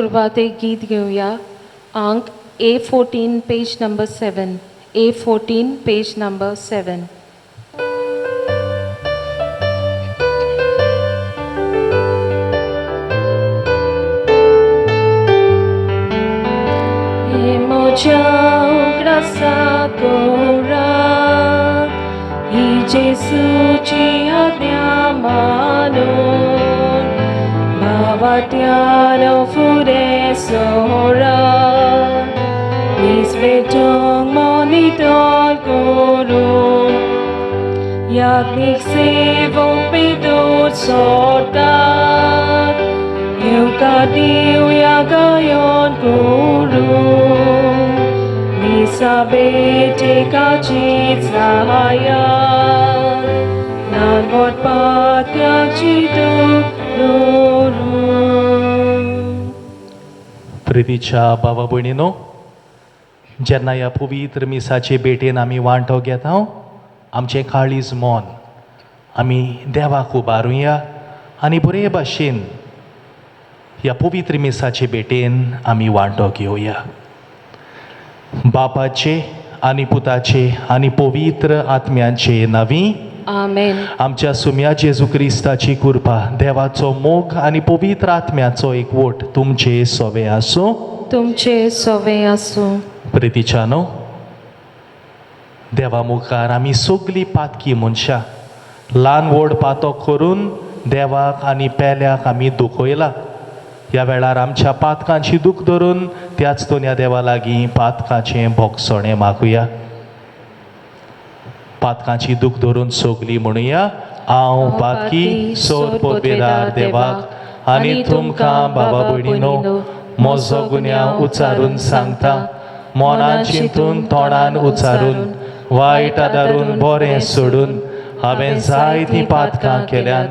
सुरुवात एक गीत घेऊया. अंक A14 page number 7. A14 page number 7. Emoção agora e Jesus te admiamano Bhavatiano furesora Nisvetong monitor guru Yagnik sevong pidot sortat Yukadiu yagayon guru Nisabete kachit sahaya Nanbot pat kachitu guru. प्रितीच्या भावा भयणीनो, जेन्ना ह्या पवित्र मिसाचे भेटेन आमी वांटो घेता आमचें काळीज मौन आमी देवाक उबारुया आनी बरे भाशेन ह्या पवित्र मिसाचे भेटेन आमी वांटो घेवया. बापाचे आनी पुताचे आनी पवित्र आत्म्याचे नांवी आमेन. आमच्या सुम्या जेजू क्रिस्ताची कृपा, देवाचो मोग आनी पवित्र आत्म्याचो एकवट तुमचे सोवे आसूं. तुमचे सोवे आसूं. प्रितीच्यानो, देवा मुखार आमी सगलीं पातकी मनशां ल्हान व्हड पातो करून देवाक आनी पेल्याक आमी दुखयला. ह्या वेळार आमच्या पातकांची दूख धरून त्याच दोनया देवा लागीं पातकांचें भोगसणें मागुया. पातकांची दूख धरून सगलीं म्हणुया, हांव पातकी सोर पोदवेदार देवाक आनी तुमकां बाबा भयणीनो म्हजो गुन्यांव उच्चारून सांगता. मोनान चिंतून तोंडान उच्चारून वायट आदारून बरें सोडून हांवें जायतीं पातकां केल्यान.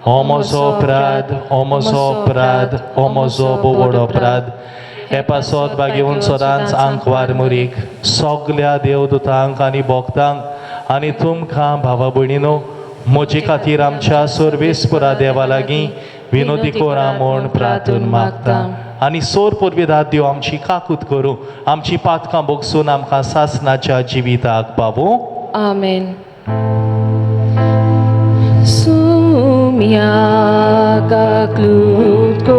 हो म्हजो अपराध, हो म्हजो अपराध, हो म्हजो बोवड अपराध. एपासोत बागेवन सदांच आंकवार मुरीक सगल्या देवदूतांक आनी भक्तांक आनी तुमकां भावा भयणीनो म्हजे खातीर आमच्या सर्वेस्परा देवा लागीं विनोदी कोरा म्हूण प्रार्थून मागता. आनी सोर पोरवेदार देव आमची काकूत करूं, आमची पातकां भोगसून आमकां सासणाच्या जिविताक पावूं. आमेन. Sumia kaklutkor,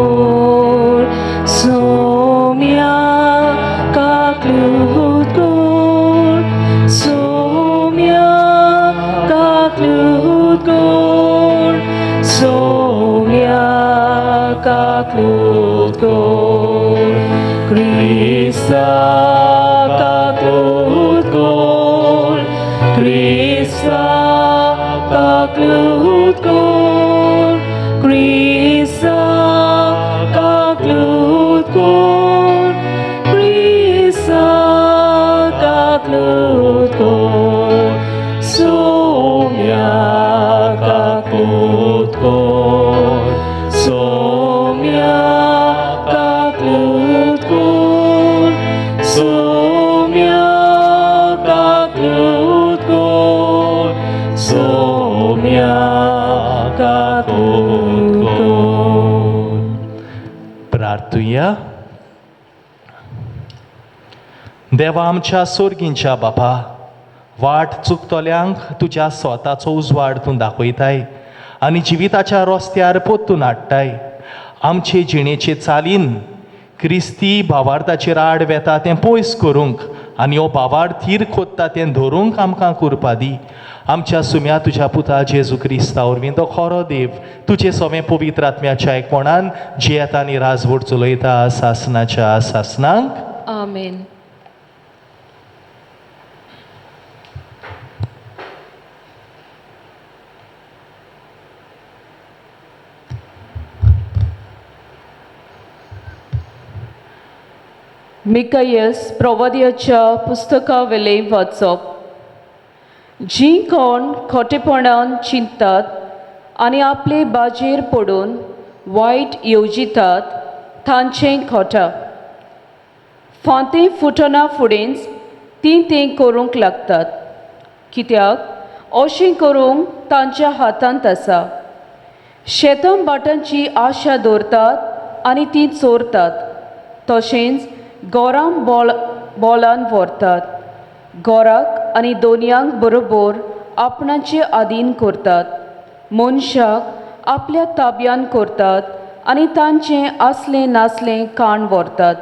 Sumia kaklutkor, Sumia kaklutkor, Sumia kaklutkor, Krista kaklutkor, Krista kaklutkor, Krista kaklutkor, Krista kaklutkor, Somya kaklutkor, Somya kaklutkor, Somya kaklutkor, Somya kaklutkor. प्रार्थुया. देवा आमच्या सोर्गींच्या बापा, वाट चुकतल्यांक तुज्या स्वताचो उजवाड तूं दाखयताय आनी जिविताच्या रस्त्यार पोत्तून हाडटाय. आमचे जिणेचे चालीन क्रिस्ती भावार्थाचेर आड वेता तें पयस करूंक आनी हो भावार्थ थीर खोदता तें धरूंक आमकां कृपा दी. आमच्या सुम्या तुज्या पुता जेजू क्रिस्ता वरवीं तो खरो देव तुजे सोवें पवित्र आत्म्याच्या एकपणान जियेता आनी राजवट चलयता सासणाच्या सासणांक. आमेन. मिकायस प्रवाद्याच्या पुस्तका वेले वाचप. जीं कोण खोटेपणान चिंततात आनी आपले बाजेर पडून वायट येवजितात तांचें खोटा. फांतें फुटना फुडेंच तीं तें करूंक लागतात. कित्याक अशें करूंक तांच्या हातांत आसा. शेतां बाटांची आशा दवरतात आनी तीं चोरतात. तशेंच घरां बोलान व्हरतात. घराक आनी दोनयांक बरोबर आपणाचे अधीन करतात. मनशाक आपल्या ताब्यान करतात आनी तांचें आसलें नासलें काण व्हरतात.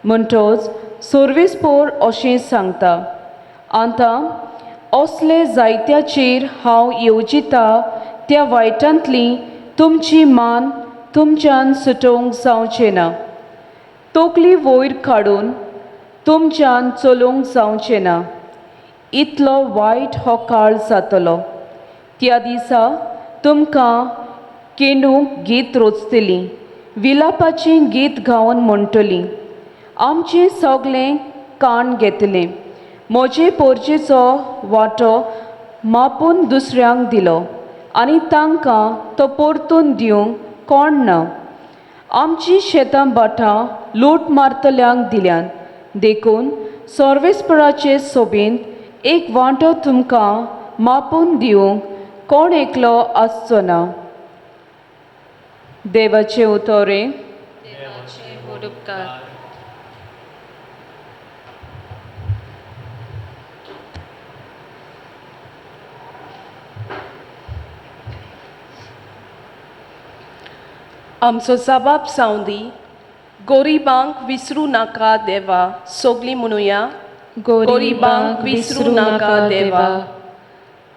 म्हणटच सर्वेस्पोर अशें सांगता, आतां असले जायत्याचेर हांव येवजिता त्या वायटांतली तुमची मान तुमच्यान सुटोवंक जावचें ना. तकली वयर काडून तुमच्यान चलोवंक जावचें ना. इतलो वायट हो काळ जातलो. त्या दिसा तुमकां केंडूंक गीत रोचतलीं, विलापाचें गीत गावन म्हणटलीं, आमचें सगळें काण घेतलें. म्हजे पोरचेचो वांटो मापून दुसऱ्यांक दिलो आनी तांकां तो परतून दिवंक कोण ना. आमचीं शेतां भाटां लूट मारतल्यांक दिल्यान. देखून सर्वेस्पराचे सोबीत एक वांटो तुमकां मापून दिवंक कोण एकलो आसचो ना. देवाचे उतोरे. आमचो जबाब सावंदी, गोरिबांक विसरू नाका देवा, सोगली म्हणुया. गोरिबांक विसरू नाका देवा.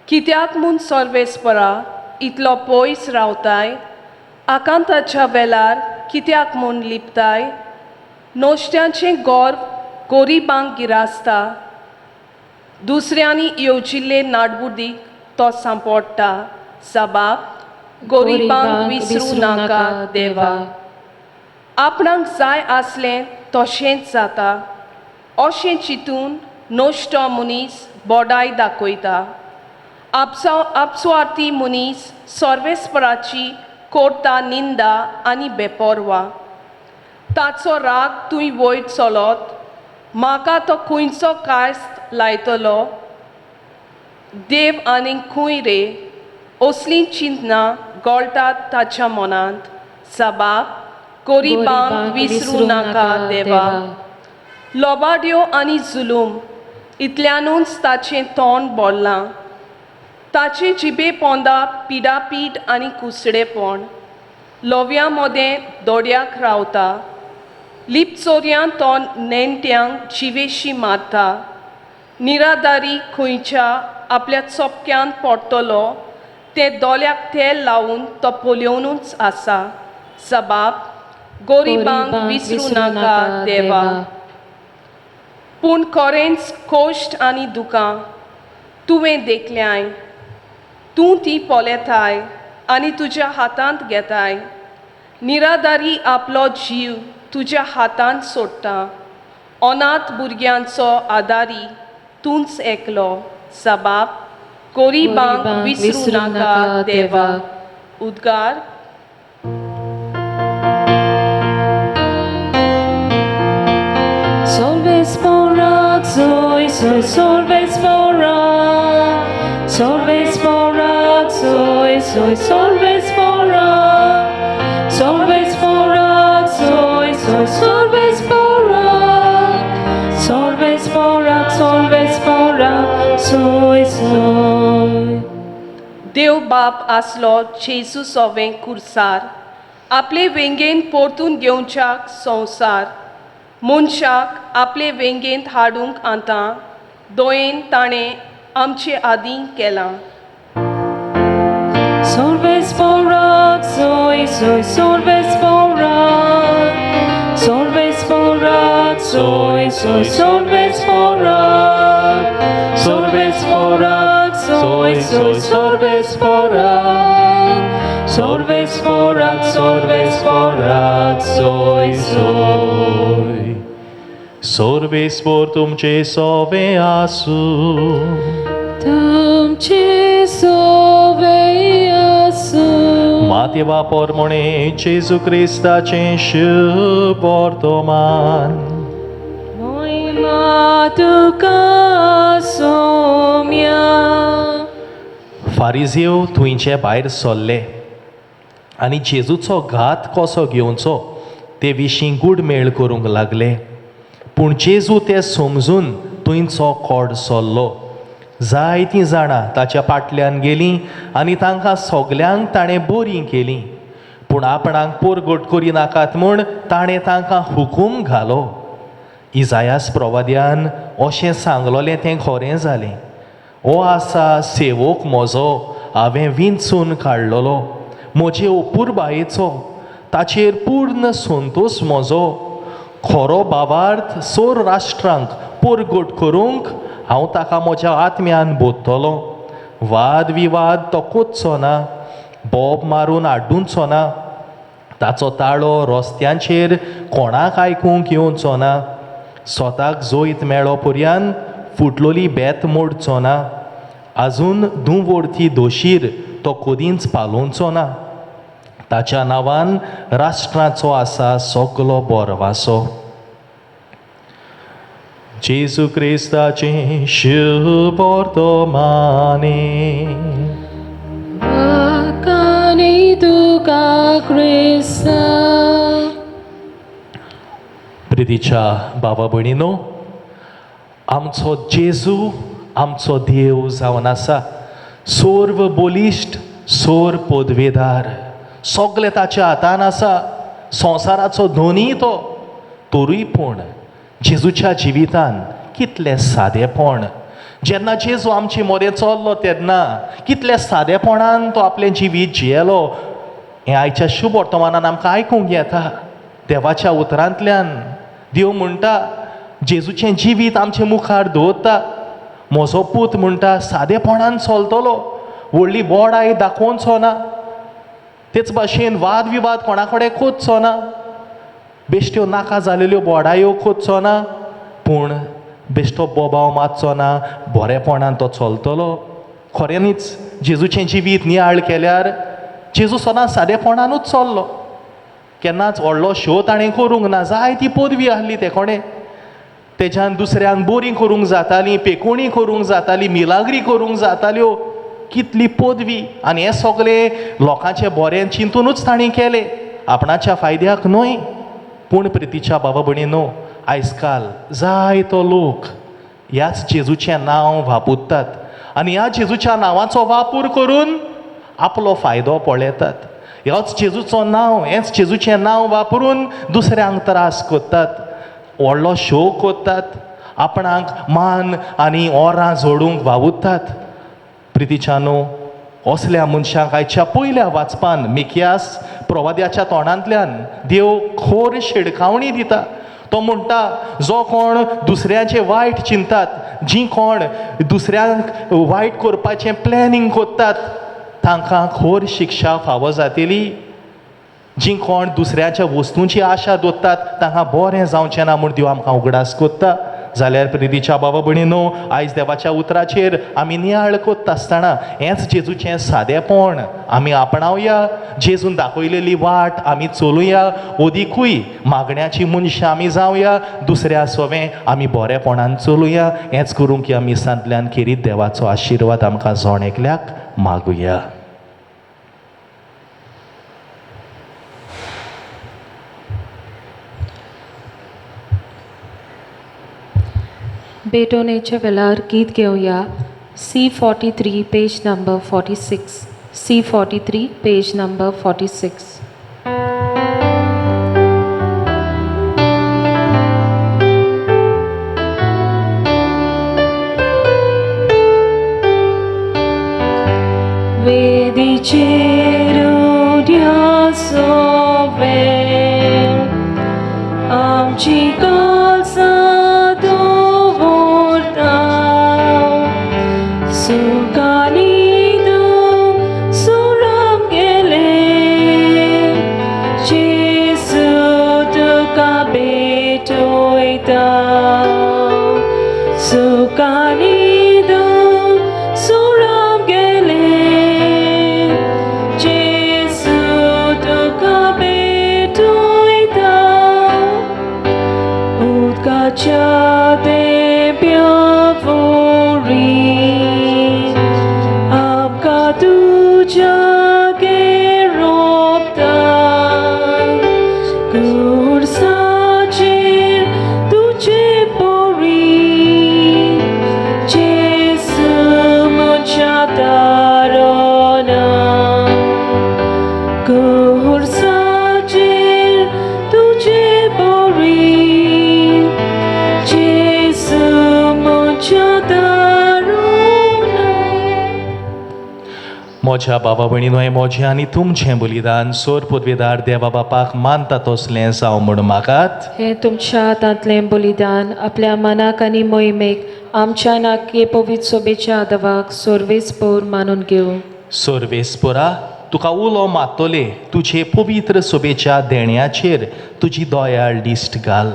कित्याक म्हूण सर्वेस्परा इतलो पयस रावताय, आकांताच्या वेळार कित्याक म्हूण लिपताय. नोश्त्यांचें गोर गोरिबांक गिरासता, दुसऱ्यांनी येवजिल्ले नाडबुडीक तो सांपडटा. जबाब, गोरिबांक विसरू नाका देवा. आपणाक जाय आसलें तशेंच जाता अशें चिंतून नोश्तो मनीस बोडाय दाखयता. आपसुवार्थी मनीस सर्वेस्पराची करता निंदा आनी बेपरवा. ताचो राग तुंय वयर चलत, म्हाका तो खंयचो कायस्त लायतलो. देव आनीक खंय रे, असलीं चिंतनां गळटात ताच्या मनांत. जबाब, गोरिबांक विसरू नाका देवा. लोबाड्यो आनी जुलूम इतल्यानूच ताचें तोंड बोडलां. ताचे जिबे पोंदा पिडापीड आनी कुसडेपण. लोव्यां मोदें दोड्याक रावता. लिपचोऱ्यां तो नेणट्यांक जिवेशी मारता. निराधारी खंयच्या आपल्या चोपक्यान पडटलो ते दोल्याक तेल लावून तो पोलिवनूच आसा. जबाब, गोरिबांक विसरू नाका देवा. पूण खरेंच कोश्ट आनी दुकां तुवें देखल्याय. तूं ती पोलेताय आनी तुज्या हातांत घेताय. निराधारी आपलो जीव तुज्या हातांत सोडटा. अनाथ भुरग्यांचो आदारी तूंच एकलो. जबाब, गोरिबांक विसरू नाका देवा. उद्गार. Solvesporak, soy solvesporak. Solvesporak, soy solvesporak. Solvesporak, soy solvesporak. Solvesporak, soy. देव बाप आसलो जेजू सोवें कुर्सार. आपले वेंगेन परतून घेवच्याक संवसार. मनशाक आपले वेंगेंत हाडूंक आतां दोयेन ताणें आमचे आदीं केलां. Solvesporak, soy solvesporak. Solvesporak, soy solvesporak. Solvesporak, soy solvesporak. Solvesporak, soy. Sorvespor तुमचे सोवे आसू. तुमचे सोवे आसू. मातेवा पोरमोणे जेजू क्रिस्ताचें शुभ वर्तमान. Moima tuka somya. फारिझेव थंयचे भायर सरले आनी जेजूचो घात कसो घेवचो ते विशीं गुडमेळ करूंक लागले. पूण जेजू तें समजून थंयचो कोड सोल्लो. जायतीं जाणां ताच्या फाटल्यान गेलीं आनी तांकां सगल्यांक ताणें बरीं केलीं. पूण आपणाक पोरगोट करिनाकात म्हूण ताणें तांकां हुकूम घालो. इजायास प्रवाद्यान अशें सांगलोलें तें खरें जालें. हो आसा सेवक म्हजो, हांवें विंचून काडलोलो. म्हजे अपुरबायेचो, ताचेर पूर्ण संतोश म्हजो. खरो भावार्थ सोर राष्ट्रांक पोरगोट करूंक हांव ताका म्हज्या आत्म्यान बोदतलो. वाद विवाद तो कोचचो ना, बोब मारून आड्डूचो ना. ताचो ताळो रस्त्यांचेर कोणाक आयकूंक येवचो ना. स्वताक जोयत मेळो पर्यंत फुटलोली बेत मोडचो ना. आजून दुवोर्ती दोशीर तो कदींच पालोवचो ना. ताच्या नांवान राष्ट्राचो आसा सगलो बोरवासो. जेजू क्रिस्ताचें शुभ वर्तमाने. Vakani tuka Krista. प्रितीच्या बाबा भयणीनो, आमचो जेजू आमचो देव जावन आसा. सर्व बलिश्ट, सोर पदवेदार, सगळे ताच्या हातान आसा. संवसाराचो धोनी तो. तोरूय पूण जेजूच्या जिवितान कितलें सादेपण. जेन्ना जेजू आमचे मोरे चल्लो तेन्ना कितल्या सादेपणान तो आपलें जिवीत जियेलो हें आयच्या शुभ वर्तमानान आमकां आयकूंक येता. देवाच्या उतरांतल्यान देव म्हणटा, जेजूचें जिवीत आमचे मुखार दवरता. म्हजो पूत म्हणटा सादेपणान चलतलो, व्हडली बोडाय दाखोवचो ना. तेच भाशेन वाद विवाद कोणा कडेन खोदचो ना. बेश्ट्यो नाका जालेल्यो बोडायो खोदचो ना. पूण बेश्टो बोबाव मारचो ना. बरेपणान तो चलतलो. खऱ्यांनीच जेजूचें जिवीत नियाळ केल्यार जेजू सदांच सादेपणानूच चल्लो. केन्नाच व्हडलो शो ताणें करूंक ना. जायती पदवी आहली ते कोणें. तेज्यान दुसऱ्यांक बरीं करूंक जातालीं, पेकोणी करूंक जाताली, मिलाग्री करूंक जाताल्यो. कितली पदवी आनी हें सगळें लोकांचें बरें चिंतूनूच ताणें केलें, आपणाच्या फायद्याक न्हय. पूण प्रितीच्या बाबा भयणीनो, आयज काल जायतो लोक ह्याच जेजूचें नांव वापुरतात आनी ह्या जेजूच्या नांवाचो वापर करून आपलो फायदो पळयतात. ह्योच जेजूचो नांव, हेंच जेजूचें नांव वापरून दुसऱ्यांक त्रास कोत्तात, व्हडलो शो कोत्तात, आपणाक मान आनी ओरां जोडूंक वावुरतात. प्रितीच्यानो, असल्या मनशांक आयच्या पयल्या वाचपान मिकियास प्रवाद्याच्या तोंडांतल्यान देव खोर शिडकावणी दिता. तो म्हणटा, जो कोण दुसऱ्याचें वायट चिंतात, जीं कोण दुसऱ्यांक वायट करपाचें प्लॅनिंग कोत्तात, तांकां खोर शिक्षा फावो जातली. जीं कोण दुसऱ्याच्या वस्तूंची आशा दवरतात तांकां बरें जावचें ना म्हूण देव आमकां उगडास कोत्ता. जाल्यार प्रितीच्या बाबा भयणीनो, आयज देवाच्या उतराचेर आमी नियाळ कोत्ता आसतना हेंच जेजूचें सादेपण आमी आपणावया. जेजून दाखयलेली वाट आमी चलुया. ओदिकूय मागण्याची मनशां आमी जावया. दुसऱ्या सोवें आमी बरेपणान चलुया. हेंच करूंक ह्या मिसांतल्यान खेरीत देवाचो आशिर्वाद आमकां जोण एकल्याक मागुया. बेटोनेच्या वेळार गीत घेवया. C43 page number 46. C43 page number 46. वेदीचेर उद्यासो वेळ आमची काळजां दवरता. सुखानी तूं सुराक गेले, जेजू तुका भेटोयता. सुखानी तूं सुराक गेले, जेजू तुका भेटोयता. उदकाच्या देंप्या वोरी आमकां तुज्या गेरोपता. म्हज्या बाबा भयणीनो हें म्हजें आनी तुमचें बलिदान सोर पदवेदार देवा बापाक मानता तसलें जावं म्हूण मागात. हे तुमच्या हातांतलें बलिदान आपल्या मनाक आनी मोहिमेक आमच्या नाके पवित्र सोबेच्या आदवाक सोर्वेस्पोर मानून घेवं. सोर्वेस्पोरा तुका उलो मातोले तुजे पवित्र सोबेच्या देण्याचेर तुजी दोयाळ दिश्ट घाल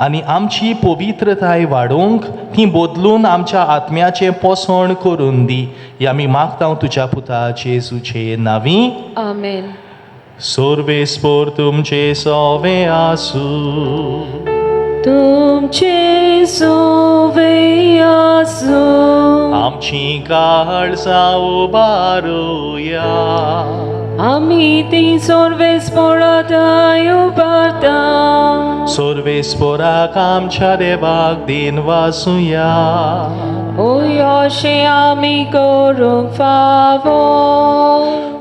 आनी आमची पवित्रताय वाडोवंक ती बदलून आमच्या आत्म्याचें पोसण करून दी. हे आमी मागता तुज्या पुता जेजूचे नांवी. आमेन. सोर्वेस्पोर तुमचे सोवे आसूं. तुमचे सोवे आसूं. आमची काळजां उबारुया. आमी ती सोर्वेस्पोराताय उबारता. सोर्वेस्पोराक आमच्या देवाक दिन वासुया. ओय अशें आमी करूंक फावो.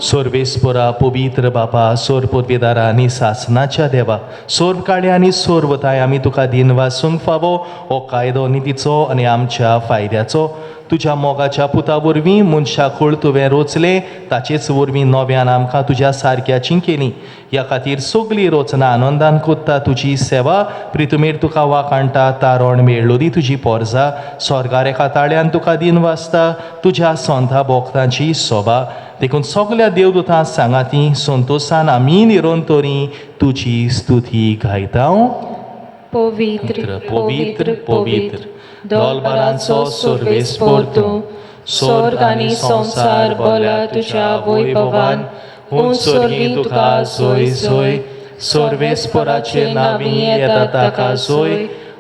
सोर्वेस्पोरा पवित्र बापा सोर पदवेदारा आनी सासणाच्या देवा सोर काळे आनी सोर वताय आमी तुका दिन वासूंक फावो हो कायदो नितीचो आनी आमच्या फायद्याचो. तुज्या मोगाच्या पुता वरवीं मनशा खोळ तुवें रोचले ताचेच वरवीं नव्यान आमकां तुज्या सारक्याची केली. ह्या खातीर सगळीं रोचना आनंदान कोत्ता तुजी सेवा प्रितुमेर तुका वाकाणटा तारण मेळ्ळोदी तुजी पोरजा स्वर्गार एका ताळ्यान तुका दिन वाजता तुज्या सोंता भोगतांची सोबा देखून सगळ्या देवदूतां सांगाती संतोशान आमी निरंतरी तुजी स्तुती गायता. पवित्र पवित्र पवित्र दोलबारांचो सोर्वेस्पोर तूं स्वर्ग आनी संसार बोला तुज्या वैभवान उंच स्वर्गी तुका सोय सोय. सोर्वेस्पोराचे नांवी येता ताका सोय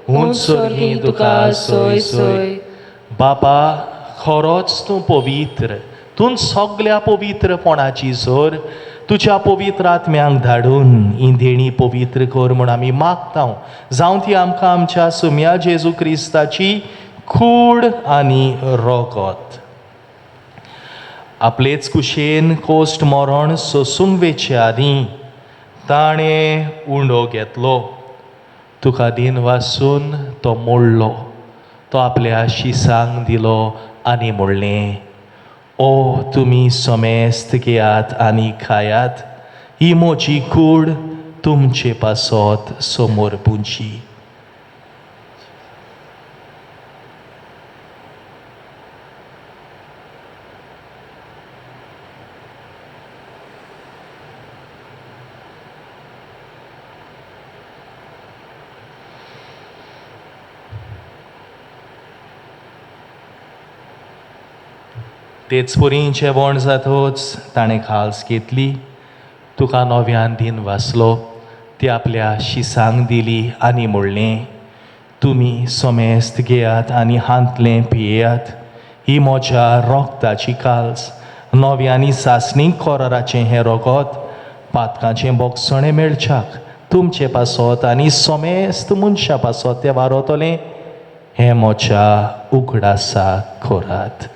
उंच स्वर्गी तुका सोय सोय. बापा खरोच तूं पवित्र तूं सगळ्या पवित्रपणाची सोर तुज्या पवित्र आत्म्यांक धाडून ही देणी पवित्र कर म्हूण आमी मागता. जावं ती आमकां आमच्या सुम्या जेजू क्रिस्ताची कूड आनी रोगत. आपलेच कुशेन कोश्ट मरण सोसूंक वेचे आदी ताणें उंडो घेतलो. तुका दिन वासून तो मोडलो तो आपल्या शिसांक दिलो आनी म्हणलें ओ तुमी समेस्त घेयात आनी खायात ही म्हजी कूड तुमचे पासत समोर पुंजी. तेच परी जेवण जातोच ताणें खास घेतली तुका नव्यान दिन वाचलो ती आपल्या शिसांक दिली आनी म्हणलें तुमी समेस्त घेयात आनी हांतलें पियेयात ही म्हज्या रोगताची काल्स नव्यांनी सासणीक कोराराचें हें रोगत पातकाचें बोगसणें मेळच्याक तुमचे पासत आनी समेस्त मनशा पासत तें वारतलें हें म्हज्या उगडासा खोरात.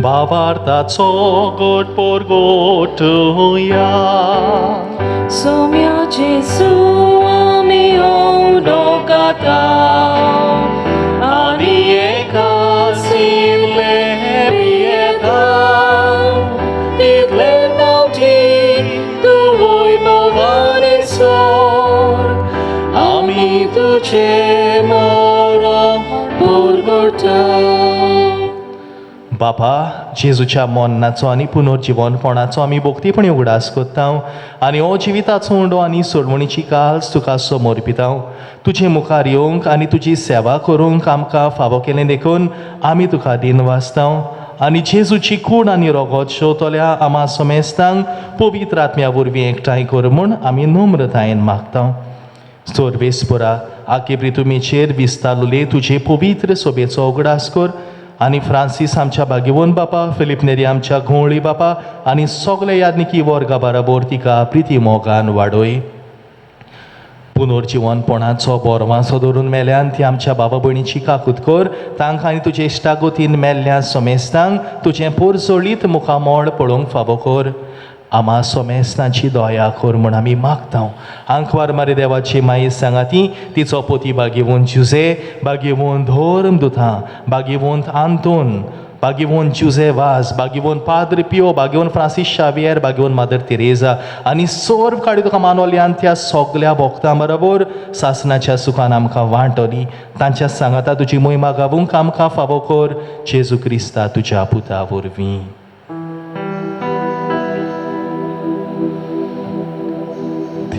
Bavartaco god por gotuja. Somia Jesu ami odogata. Ani eka simle bieta. Idle nauti tu voi bovane sor. Ami tuce moro por gorta. बापा जेजूच्या मरणाचो आनी पुनर्जीवनपणाचो आमी भोक्तीपणी उगडास कोत्ता आनी हो जिविताचो उंडो आनी सोडवणीची काल्स तुका समर्पिता. तुजे मुखार येवंक आनी तुजी सेवा करूंक आमकां फावो केलें देखून आमी तुका दिन वाजता आनी जेजूची कूड आनी रोगत शेवतल्या आमा समेस्तांक पवित्र आत्म्या वरवीं एकठांय कर म्हूण आमी नम्रतायेन मागता. सोर्वेस्पोरा आखे प्रितुमेचेर विस्तारलेले तुजे पवित्र सोबेचो उगडास कर आनी फ्रांसीस आमच्या भाग्यवन बापा फिलिप नेरी आमच्या घोवळी बापा आनी सगळे यादनिकी वर्गा बराबर तिका प्रिती मोगान वाडोय. पुनर्जीवनपणाचो बोरवांसो धरून मेल्यान ती आमच्या बाबा भयणीची काकूत कर तांकां आनी तुजे इश्टागोतीन मेल्ल्या सोमेस्तांक तुजें पोरजोळीत मुखामोळ पळोवंक फावो कर आमा सोमेस्तांची दया कर म्हूण आमी मागता आंकवार मारी देवाची माई सांगा ती तिचो पोती बागिवून जुजे बागिवून धोर्म दुतां बागिवून आंतून बागिवून जुजे वाज बागिवून पाद्र पियो बागिवून फ्रांसीस शावियर बागिवून मादर तेरेजा आनी सोर्व काडी तुका मानवल्यान त्या सगल्या भोगतां बरोबर सासणाच्या सुखान आमकां वांटली तांच्या सांगाता तुजी मोहिमा गावूंक आमकां फावो कर जेजू क्रिस्ता तुज्या पुता वरवीं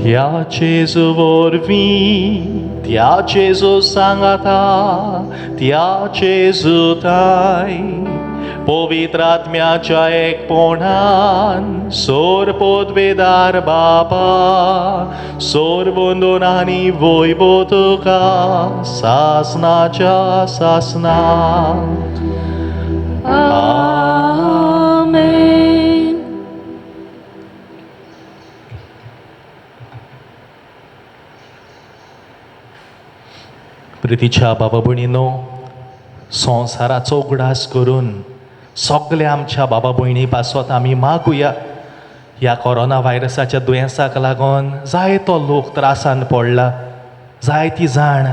त्या जेजू वरवीं त्या जेजू सांगाता त्या जेजू ताय पवित्र आत्म्याच्या एकपणान सोर पोदवेदार बाबा सोर बंदोन आनी वैभव तुका सासणाच्या सासना Amen. प्रितीच्या बाबा भयणीनो संवसाराचो उगडास करून सगल्या आमच्या बाबा भयणी पासत आमी मागुया ह्या कोरोना व्हायरसाच्या दुयेंसाक लागून जायतो लोक त्रासान पडला जायती जाण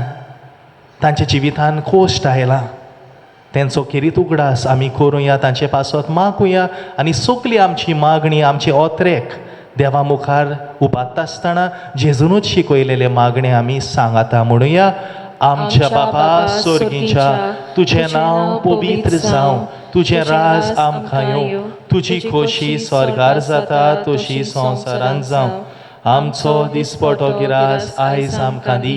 तांच्या जिवितान कोश्ट आयला तेंचो खेरीत उगडास आमी करुया तांचे पासत मागुया आनी सगली आमची मागणी आमचे ओत्रेक देवा मुखार उबारता आसतना जेजूनच शिकयलेले मागणे आमी सांगाता म्हणुया आमच्या बाबा स्वर्गीच्या तुझें नांव पवित्र जावं तुझें राज आमकां येवं तुजी खोशी स्वर्गार जाता तशी संवसारांत जावं आमचो दिसपटो गिरास आयज आमकां दी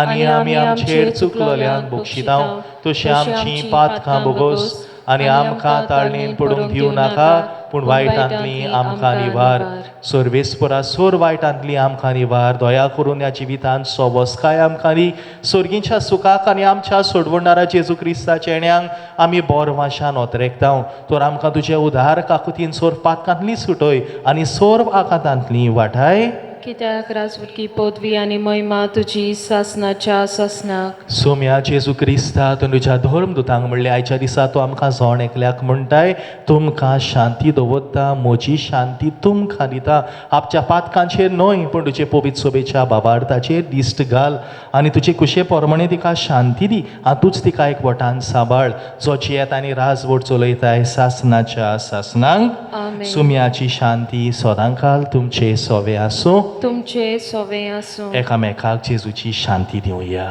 आनी आमी आमचेर चुकलोल्यांक बक्षितांव तशी आमची पातकां बोगोस आनी आमकां ताळणेन पडूंक दिवं नाका पूण वायटांतली आमकां निवार सर्वेस्परा सोर वायटांतली आमकां निवार दया करून ह्या जिवितांत सोबोसकाय आमकां दी सर्गीच्या सुखाक आनी आमच्या सोडवणारा जेजू क्रिस्ताच्या येण्याक आमी बोरवाशान ओतरेकतांव तर आमकां तुजे उदार काकुतीन सोर पातकांतली सुटय आनी सोर आकांतांतली वाटाय कित्याक राजवटकी पदवी आनी महिमा तुजी सासनाच्या सासनाक सोम्या जेजू क्रिस्ता तुज्या धर्म दुतांक म्हणले आयच्या दिसा तूं आमकां जोण एकल्याक म्हणटाय तुमकां शांती दवरता म्हजी शांती तुमकां दिता आपच्या पातकांचेर न्हय पूण तुजे पवित्र सोबेच्या बाबार्थाचेर दिश्ट घाल आनी तुजे कुशे पोरमणे तिका शांती दी आनी तूंच तिका एकवटान सांबाळ जो जियेत आनी राजवट चलयताय सासनाच्या सासनांक आमेन. सोम्याची शांती सदांकाल तुमचे सोवे आसूं तुमचे सोवे आसूं एकामेकाक जेजूची शांती दिवया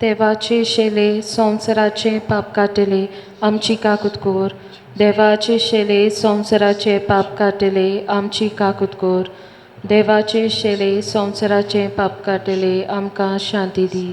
देवाचे शेले संवसाराचे पाप काटले आमची काकुतकोर देवाचे शेले संवसाराचे पाप काटले आमची काकुतकोर देवाचे शेले संवसाराचे पाप काटले आमकां शांती दी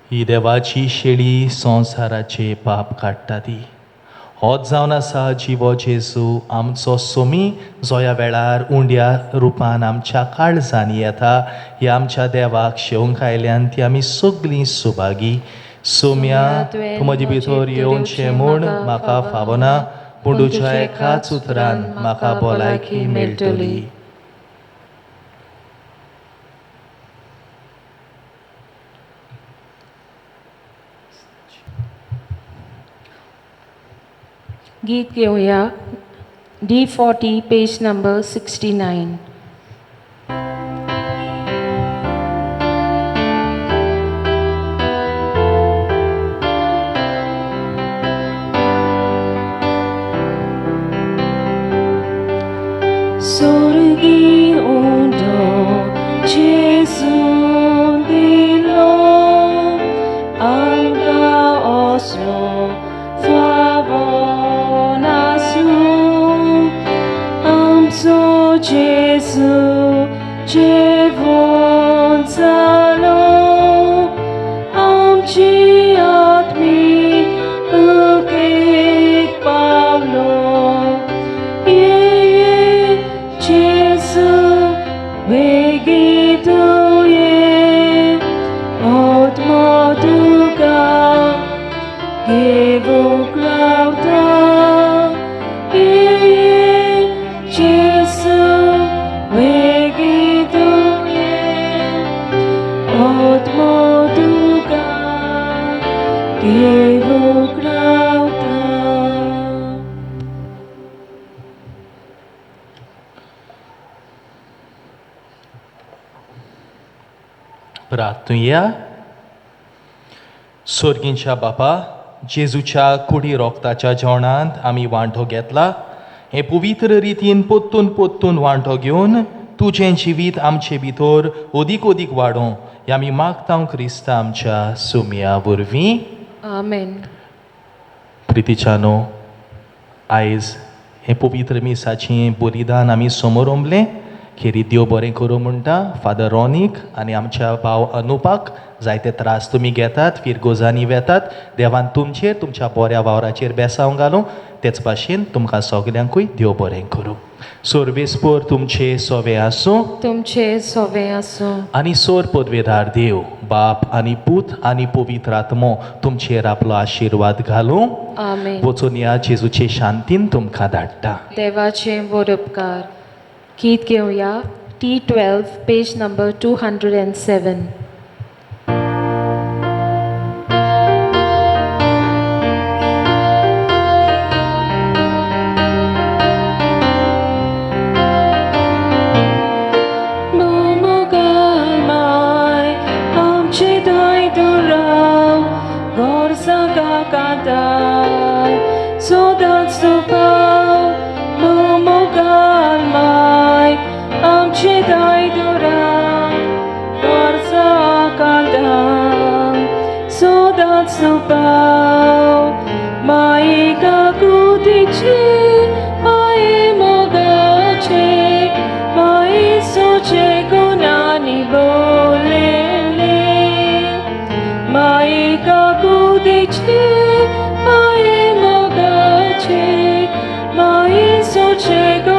ही देवाची शेळी संवसाराचे पाप काडटा ती होच जावन आसा जिवो जेजू आमचो सोमी जो ह्या वेळार उंड्या रुपान आमच्या काळजांनी येता ही आमच्या देवाक शेवंक आयल्यान ती आमी सगलीं सुभागी सोम्या तूं म्हजे भितर येवचें म्हूण म्हाका फावना पूण तुज्या एकाच उतरान म्हाका भलायकी मेळटली गीत घेऊया D40 page number 69 Sorgi undo Jesu dilo anga oso favonasu amso Jesu Jesu प्रार्थूया. स्वर्गींच्या बापा, जेजूच्या कुडी रोगताच्या जेवणांत आमी वांटो घेतला. हे पवित्र रितीन पोत्तून पोत्तून वांटो घेवन तुजें जिवीत आमचे भितर ओदीक ओदीक वाडों हे आमी मागता क्रिस्ता आमच्या सुमया वरवीं. आमेन. प्रितीच्यानो, आयज हे पवित्र मिसाचें बलिदान आमी समोर उमलें. खेरी देव बरें करूं म्हणटा फादर रॉनीक आनी आमच्या भाव अनुपाक जायते त्रास तुमी घेतात, फिरगोजांनी वेतात. देवान तुमचेर तुमच्या बऱ्या वावराचेर बेसांव घालूं. तेच भाशेन तुमकां सगल्यांकूय देव बरें करूं. सोर्बेस्पोर तुमचे सोवे आसूं तुमचे सोवे आसूं. आनी सोर पदवेदार देव बाप आनी पूत आनी पवित्र आत्मो तुमचेर आपलो आशिर्वाद घालूं. आमेन. वचून या जेजूचे शांतीन तुमकां धाडटा. देवाचे बरोपकार. गीत घेवया. T12 page number 207. Soche